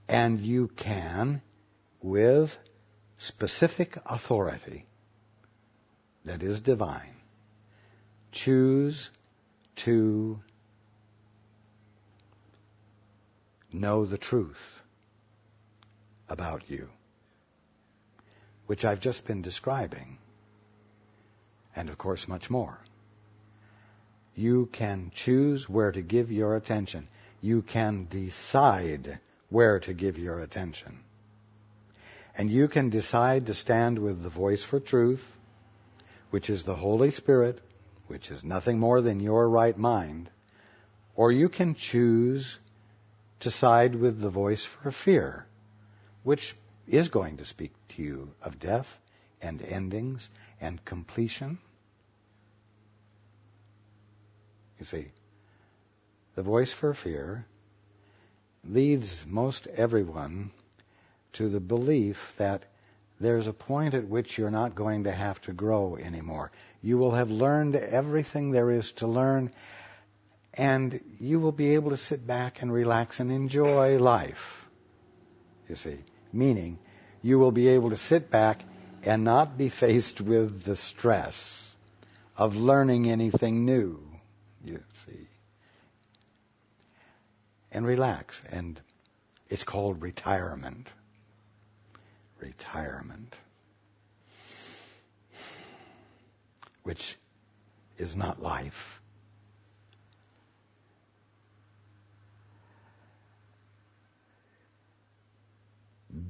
And you can, with specific authority that is divine, choose to know the truth about you, which I've just been describing, and of course much more. You can choose where to give your attention. You can decide where to give your attention. And you can decide to stand with the voice for truth, which is the Holy Spirit, which is nothing more than your right mind, or you can choose to side with the voice for fear, which is going to speak to you of death and endings and completion. You see, the voice for fear leads most everyone to the belief that there's a point at which you're not going to have to grow anymore. You will have learned everything there is to learn, and you will be able to sit back and relax and enjoy life. You see, meaning you will be able to sit back and not be faced with the stress of learning anything new, you see. And relax. And it's called retirement. Retirement. Which is not life.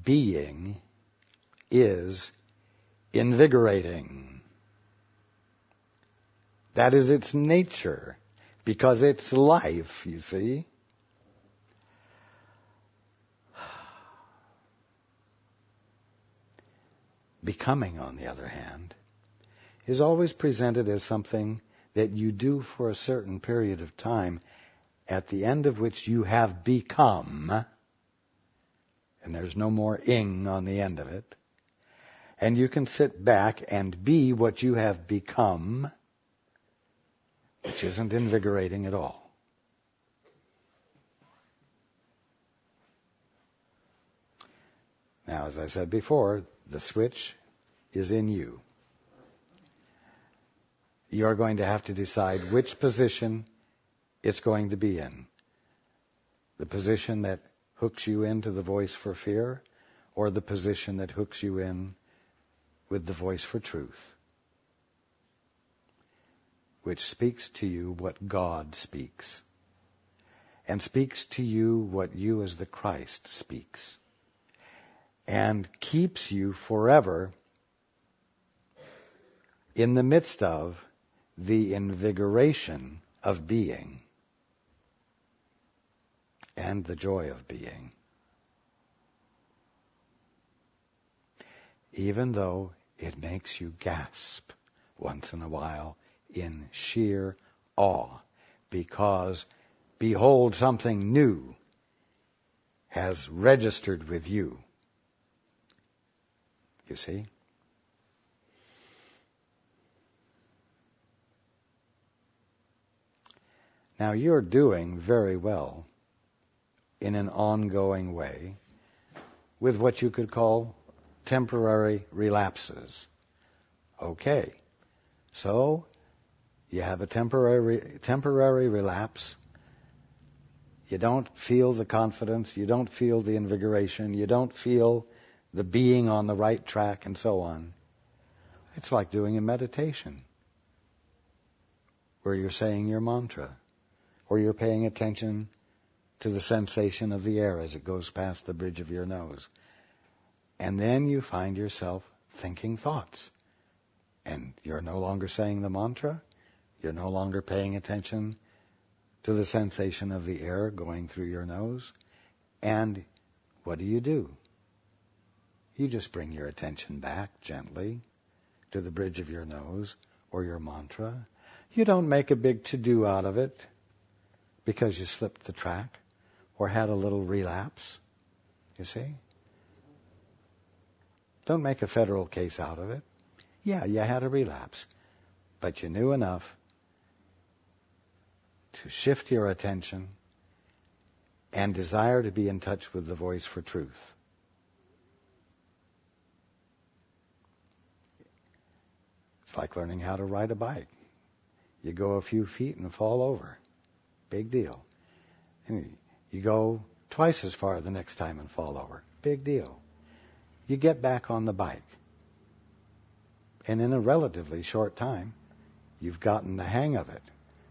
Being is invigorating. That is its nature, because it's life, you see. Becoming, on the other hand, is always presented as something that you do for a certain period of time, at the end of which you have become, and there's no more ing on the end of it, and you can sit back and be what you have become, which isn't invigorating at all. Now, as I said before, the switch is in you. You're going to have to decide which position it's going to be in. The position that hooks you into the voice for fear, or the position that hooks you in with the voice for truth, which speaks to you what God speaks, and speaks to you what you as the Christ speaks, and keeps you forever in the midst of the invigoration of being and the joy of being. Even though it makes you gasp once in a while in sheer awe, because behold, something new has registered with you. You see? Now, you're doing very well in an ongoing way with what you could call temporary relapses. Okay, so you have a temporary relapse. You don't feel the confidence, you don't feel the invigoration, you don't feel the being on the right track, and so on. It's like doing a meditation where you're saying your mantra, or you're paying attention to the sensation of the air as it goes past the bridge of your nose. And then you find yourself thinking thoughts. And you're no longer saying the mantra. You're no longer paying attention to the sensation of the air going through your nose. And what do? You just bring your attention back gently to the bridge of your nose or your mantra. You don't make a big to-do out of it because you slipped the track or had a little relapse, you see? Don't make a federal case out of it. Yeah, you had a relapse, but you knew enough to shift your attention and desire to be in touch with the voice for truth. It's like learning how to ride a bike. You go a few feet and fall over. Big deal. And you go twice as far the next time and fall over. Big deal. You get back on the bike. And in a relatively short time, you've gotten the hang of it.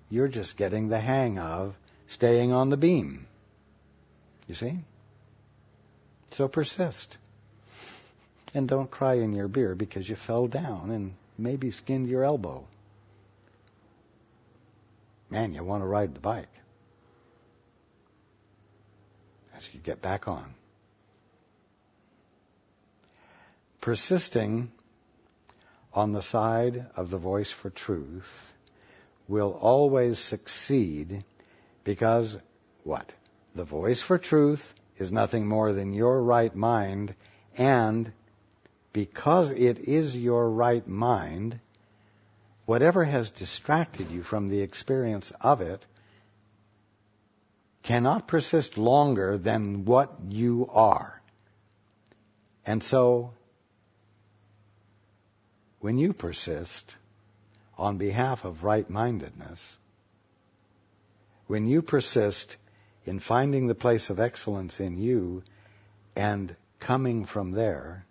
You're just getting the hang of staying on the beam. You see? So persist. And don't cry in your beer because you fell down and maybe skinned your elbow. Man, you want to ride the bike. As you get back on. Persisting on the side of the voice for truth will always succeed because what? The voice for truth is nothing more than your right mind, and because it is your right mind, whatever has distracted you from the experience of it cannot persist longer than what you are. And so, when you persist on behalf of right-mindedness, when you persist in finding the place of excellence in you and coming from there,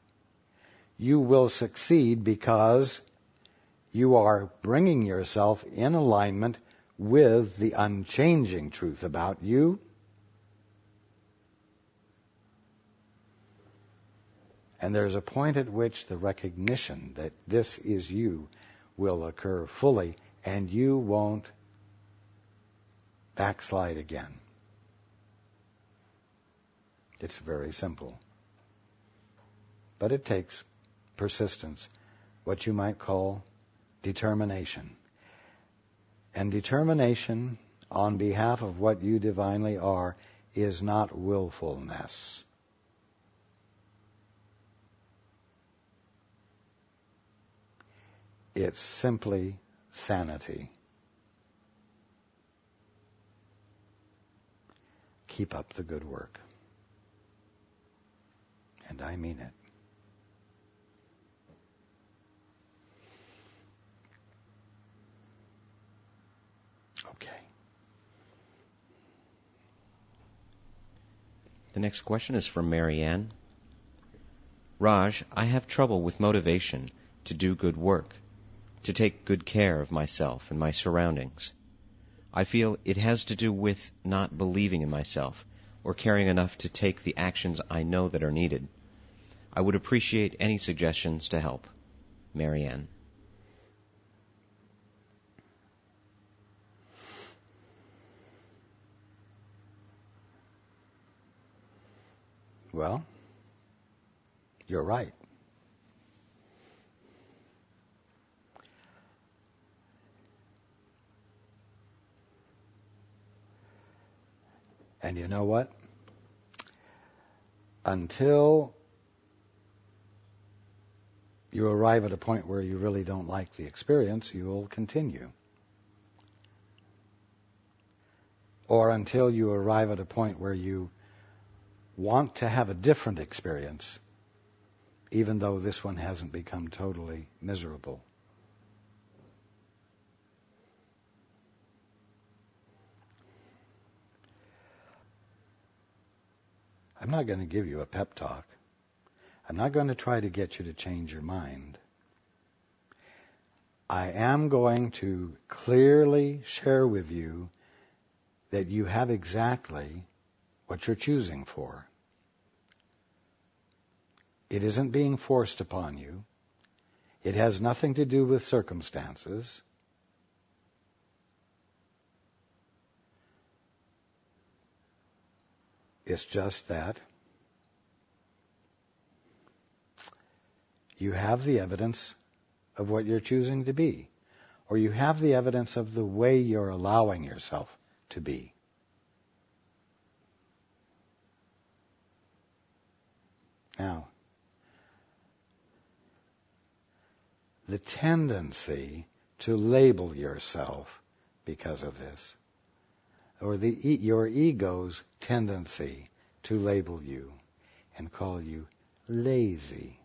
you will succeed because you are bringing yourself in alignment with the unchanging truth about you. And there's a point at which the recognition that this is you will occur fully, and you won't backslide again. It's very simple. But it takes persistence, what you might call determination. And determination on behalf of what you divinely are is not willfulness. It's simply sanity. Keep up the good work. And I mean it. Okay. The next question is from Marianne. Raj, I have trouble with motivation to do good work, to take good care of myself and my surroundings. I feel it has to do with not believing in myself or caring enough to take the actions I know that are needed. I would appreciate any suggestions to help. Marianne. Well, you're right. And you know what? Until you arrive at a point where you really don't like the experience, you will continue. Or until you arrive at a point where you want to have a different experience, even though this one hasn't become totally miserable. I'm not going to give you a pep talk. I'm not going to try to get you to change your mind. I am going to clearly share with you that you have exactly what you're choosing for. It isn't being forced upon you. It has nothing to do with circumstances. It's just that you have the evidence of what you're choosing to be, or you have the evidence of the way you're allowing yourself to be. Now, the tendency to label yourself because of this or your ego's tendency to label you and call you lazy.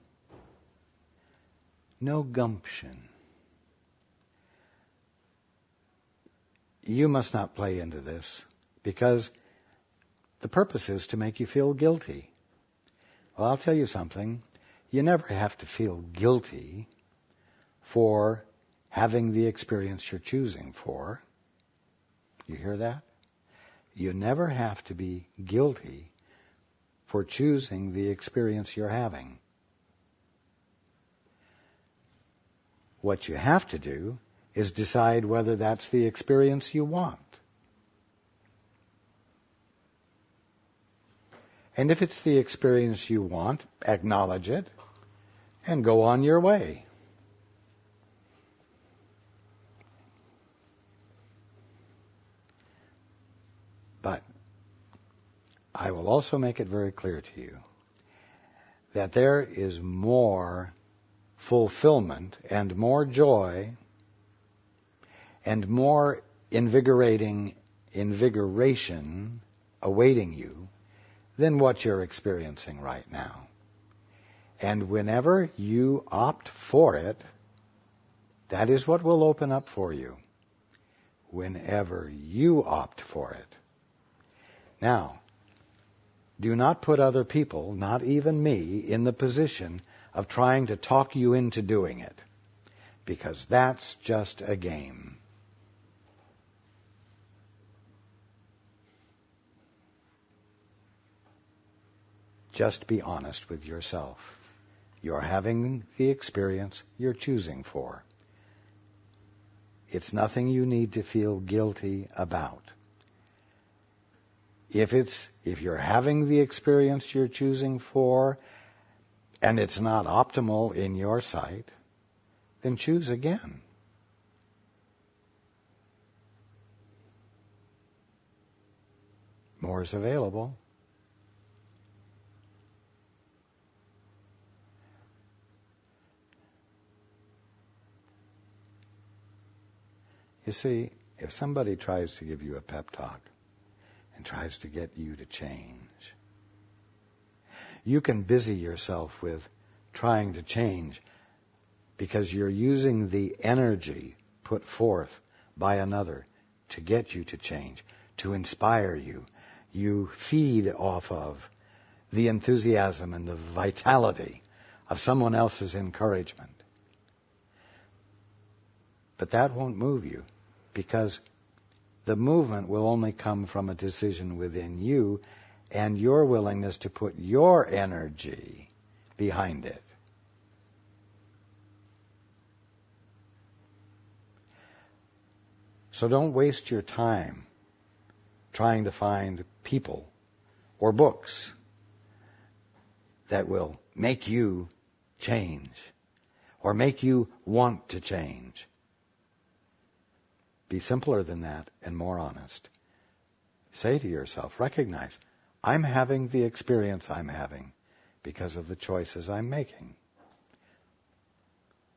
No gumption. You must not play into this, because the purpose is to make you feel guilty. Well, I'll tell you something. You never have to feel guilty for having the experience you're choosing for. You hear that? You never have to be guilty for choosing the experience you're having. What you have to do is decide whether that's the experience you want. And if it's the experience you want, acknowledge it and go on your way. But I will also make it very clear to you that there is more fulfillment and more joy and more invigoration awaiting you than what you're experiencing right now. And whenever you opt for it, that is what will open up for you. Whenever you opt for it. Now, do not put other people, not even me, in the position of trying to talk you into doing it, because that's just a game. Just be honest with yourself. You're having the experience you're choosing for. It's nothing you need to feel guilty about. If you're having the experience you're choosing for and it's not optimal in your sight, then choose again. More is available. You see, if somebody tries to give you a pep talk and tries to get you to change, you can busy yourself with trying to change because you're using the energy put forth by another to get you to change, to inspire you. You feed off of the enthusiasm and the vitality of someone else's encouragement. But that won't move you, because the movement will only come from a decision within you and your willingness to put your energy behind it. So don't waste your time trying to find people or books that will make you change or make you want to change. Be simpler than that and more honest. Say to yourself, recognize, I'm having the experience I'm having because of the choices I'm making.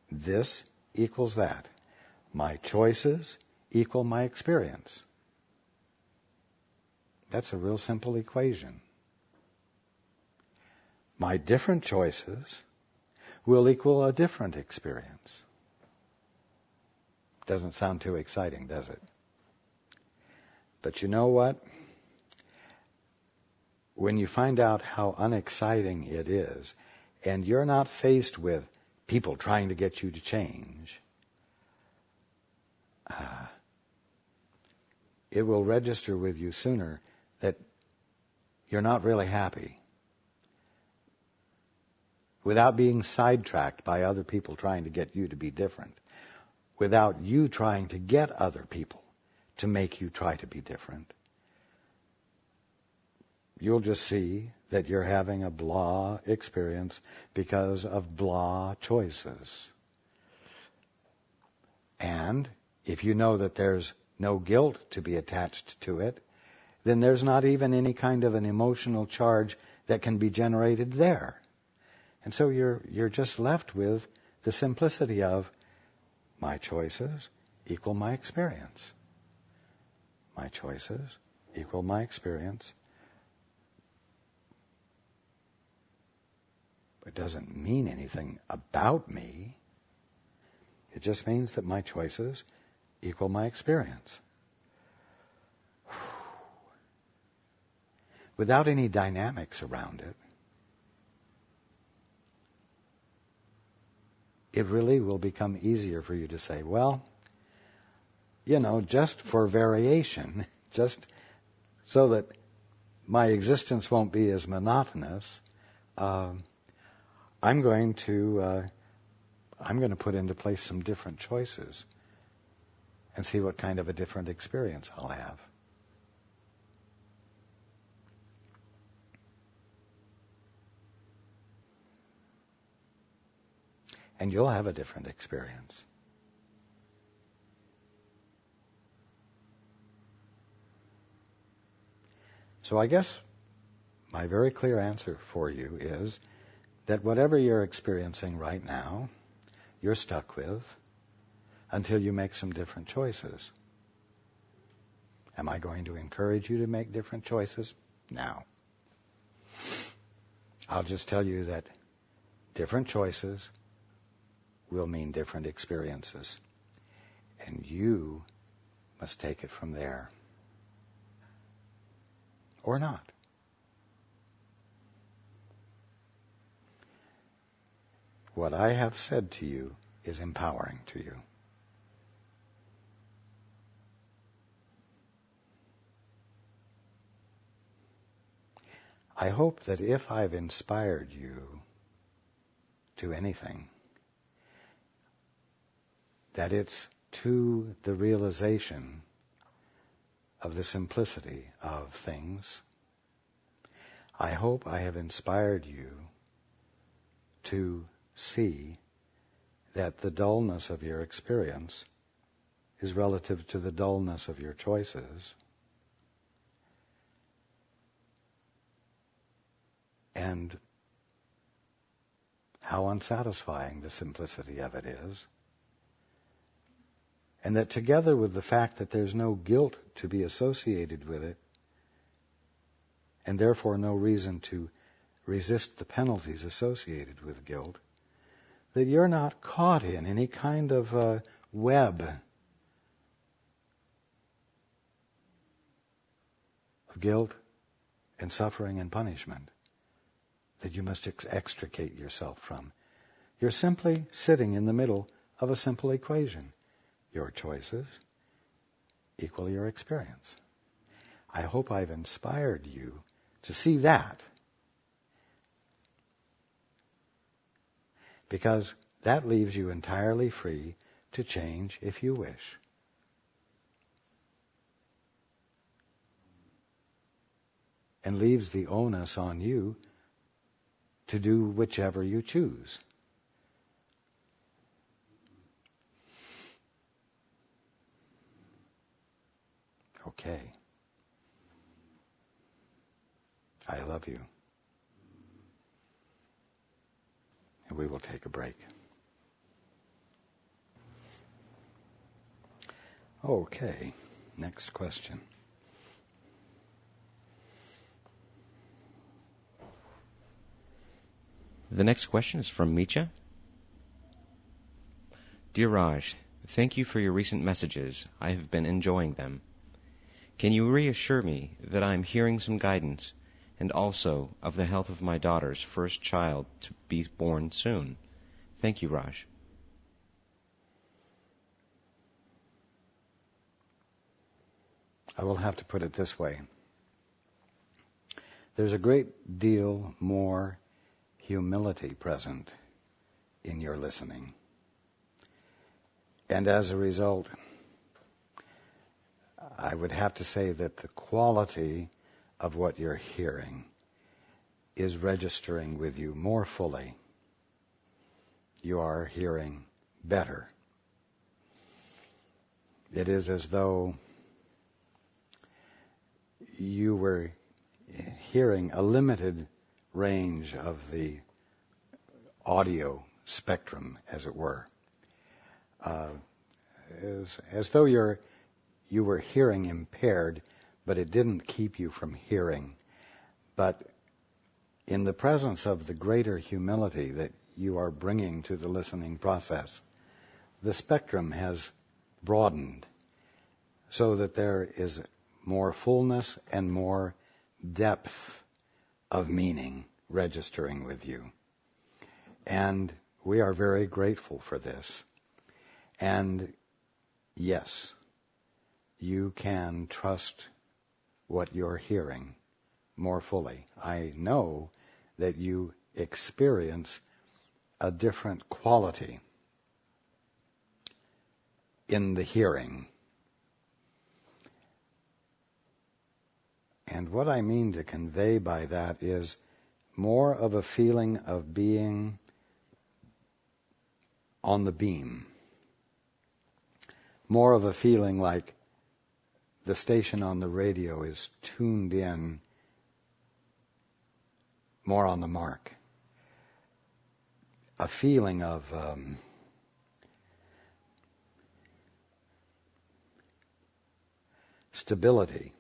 This equals that. My choices equal my experience. That's a real simple equation. My different choices will equal a different experience. Doesn't sound too exciting, does it? But you know what? When you find out how unexciting it is, and you're not faced with people trying to get you to change, it will register with you sooner that you're not really happy, without being sidetracked by other people trying to get you to be different, without you trying to get other people to make you try to be different. You'll just see that you're having a blah experience because of blah choices. And if you know that there's no guilt to be attached to it, then there's not even any kind of an emotional charge that can be generated there. And so you're just left with the simplicity of my choices equal my experience. my choices equal my experience. It doesn't mean anything about me. It just means that my choices equal my experience. Without any dynamics around it, it really will become easier for you to say, well, just for variation, just so that my existence won't be as monotonous, I'm going to put into place some different choices and see what kind of a different experience I'll have. And you'll have a different experience. So I guess my very clear answer for you is that whatever you're experiencing right now, you're stuck with until you make some different choices. Am I going to encourage you to make different choices? No. I'll just tell you that different choices will mean different experiences. And you must take it from there. Or not. What I have said to you is empowering to you. I hope that if I've inspired you to anything, that it's to the realization of the simplicity of things. I hope I have inspired you to see that the dullness of your experience is relative to the dullness of your choices, and how unsatisfying the simplicity of it is. And that together with the fact that there's no guilt to be associated with it, and therefore no reason to resist the penalties associated with guilt, that you're not caught in any kind of web of guilt and suffering and punishment that you must extricate yourself from. You're simply sitting in the middle of a simple equation. Your choices equal your experience. I hope I've inspired you to see that, because that leaves you entirely free to change if you wish. And leaves the onus on you to do whichever you choose. Okay. I love you. And we will take a break. Okay. Next question. The next question is from Micha. Dear Raj, thank you for your recent messages. I have been enjoying them. Can you reassure me that I am hearing some guidance, and also of the health of my daughter's first child to be born soon? Thank you, Raj. I will have to put it this way. There's a great deal more humility present in your listening. And as a result, I would have to say that the quality of what you're hearing is registering with you more fully. You are hearing better. It is as though you were hearing a limited range of the audio spectrum, as it were. As though you're you were hearing impaired, but it didn't keep you from hearing. But in the presence of the greater humility that you are bringing to the listening process, the spectrum has broadened so that there is more fullness and more depth of meaning registering with you. And we are very grateful for this. And yes, you can trust what you're hearing more fully. I know that you experience a different quality in the hearing. And what I mean to convey by that is more of a feeling of being on the beam. More of a feeling like the station on the radio is tuned in, more on the mark. A feeling of stability.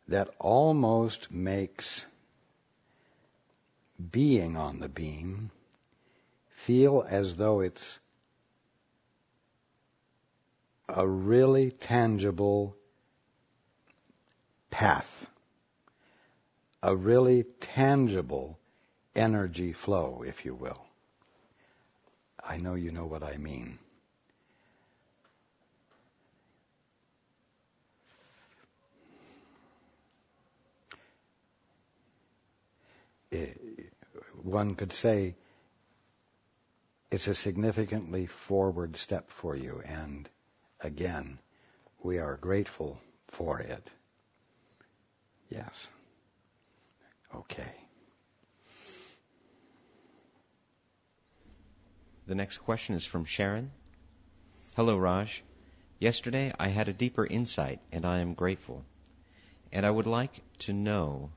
That almost makes being on the beam feel as though it's a really tangible path, a really tangible energy flow, if you will. I know you know what I mean. One could say it's a significantly forward step for you, and again, we are grateful for it. Yes. Okay. The next question is from Sharon. Hello, Raj. Yesterday I had a deeper insight, and I am grateful. And I would like to know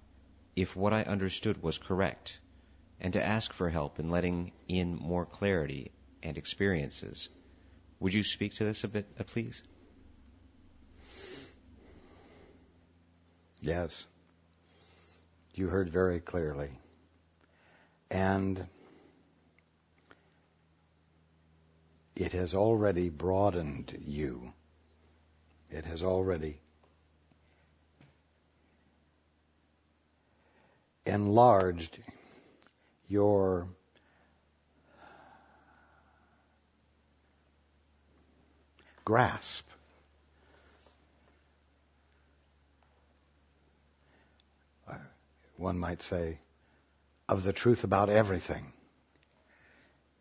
if what I understood was correct, and to ask for help in letting in more clarity and experiences. Would you speak to this a bit, please? Yes. You heard very clearly. And it has already broadened you. It has already enlarged your grasp one might say, of the truth about everything,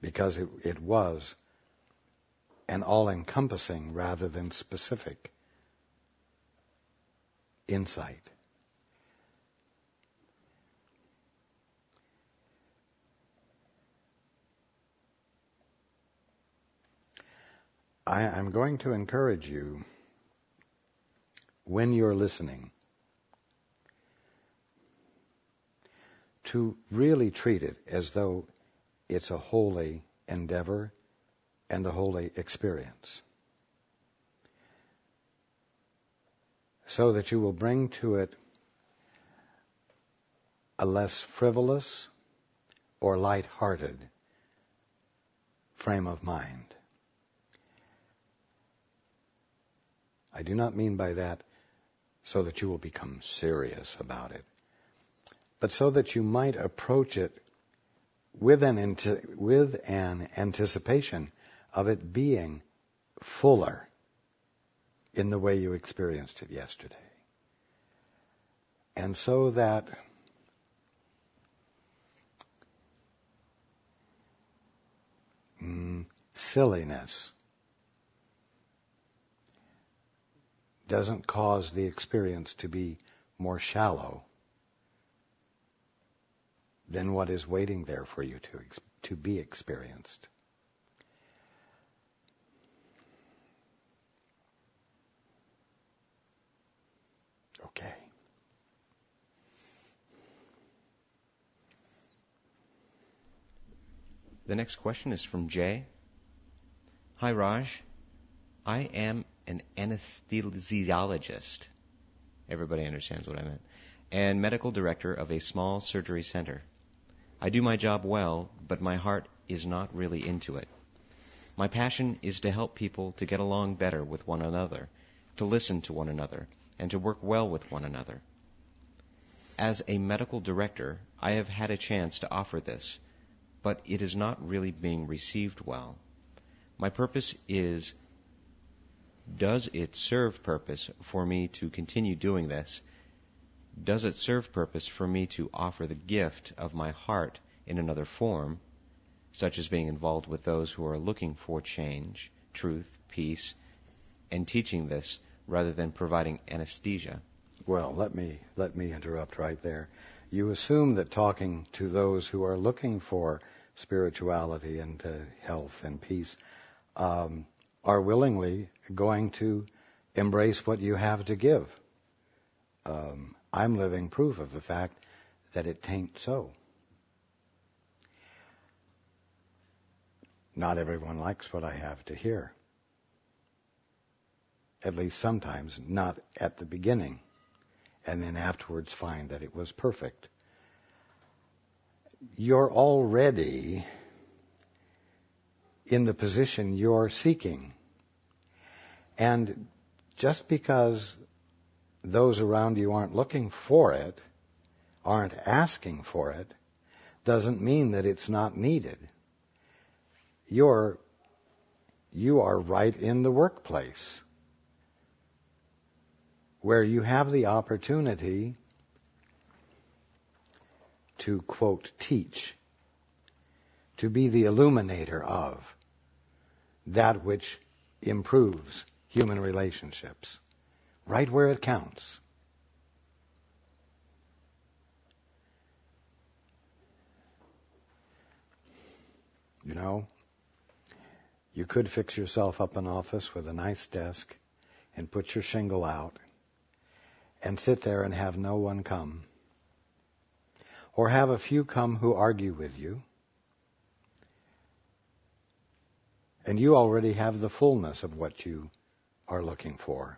because it was an all-encompassing rather than specific insight. I'm going to encourage you, when you're listening, to really treat it as though it's a holy endeavor and a holy experience, so that you will bring to it a less frivolous or light-hearted frame of mind. I do not mean by that so that you will become serious about it, but so that you might approach it with an anticipation of it being fuller in the way you experienced it yesterday. And so that silliness doesn't cause the experience to be more shallow than what is waiting there for you to be experienced. Okay. The next question is from Jay. Hi, Raj. I am an anesthesiologist. Everybody understands what I meant. And medical director of a small surgery center. I do my job well, but my heart is not really into it. My passion is to help people to get along better with one another, to listen to one another, and to work well with one another. As a medical director, I have had a chance to offer this, but it is not really being received well. My purpose is, does it serve purpose for me to continue doing this? Does it serve purpose for me to offer the gift of my heart in another form, such as being involved with those who are looking for change, truth, peace, and teaching this rather than providing anesthesia? Well, let me interrupt right there. You assume that talking to those who are looking for spirituality and health and peace are willingly going to embrace what you have to give. I'm living proof of the fact that it tain't so. Not everyone likes what I have to hear. At least sometimes, not at the beginning, and then afterwards find that it was perfect. You're already in the position you're seeking. And just because those around you aren't looking for it, aren't asking for it, doesn't mean that it's not needed. You are right in the workplace where you have the opportunity to, quote, teach, to be the illuminator of that which improves human relationships, right where it counts. You know, you could fix yourself up an office with a nice desk and put your shingle out and sit there and have no one come. Or have a few come who argue with you. And you already have the fullness of what you are looking for.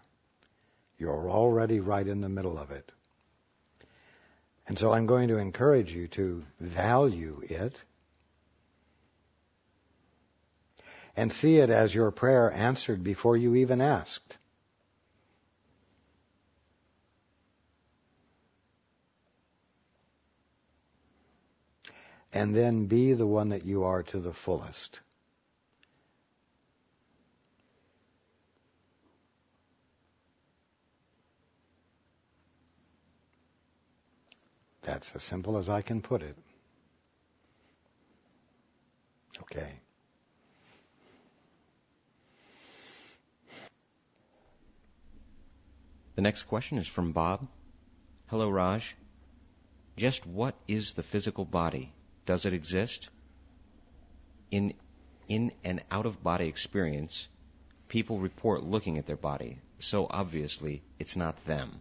You're already right in the middle of it. And so I'm going to encourage you to value it and see it as your prayer answered before you even asked. And then be the one that you are to the fullest. That's as simple as I can put it. Okay. The next question is from Bob. Hello, Raj. Just what is the physical body? Does it exist? In an out-of-body experience, people report looking at their body, so obviously it's not them.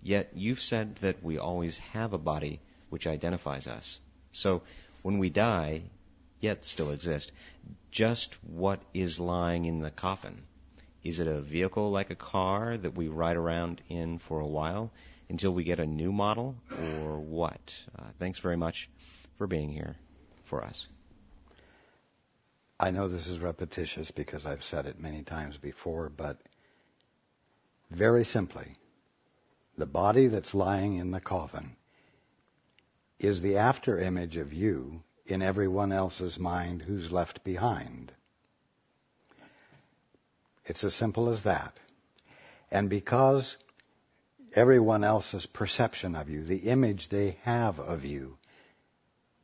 Yet you've said that we always have a body which identifies us. So when we die, yet still exist, just what is lying in the coffin? Is it a vehicle like a car that we ride around in for a while until we get a new model, or what? Thanks very much for being here for us. I know this is repetitious because I've said it many times before, but very simply, the body that's lying in the coffin is the after image of you in everyone else's mind who's left behind. It's as simple as that. And because everyone else's perception of you, the image they have of you,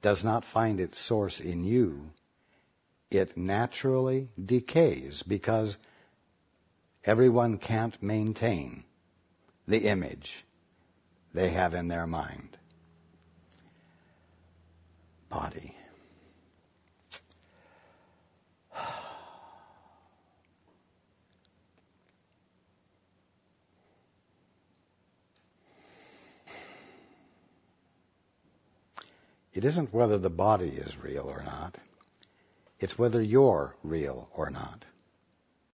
does not find its source in you, it naturally decays because everyone can't maintain the image they have in their mind. Body. It isn't whether the body is real or not. It's whether you're real or not.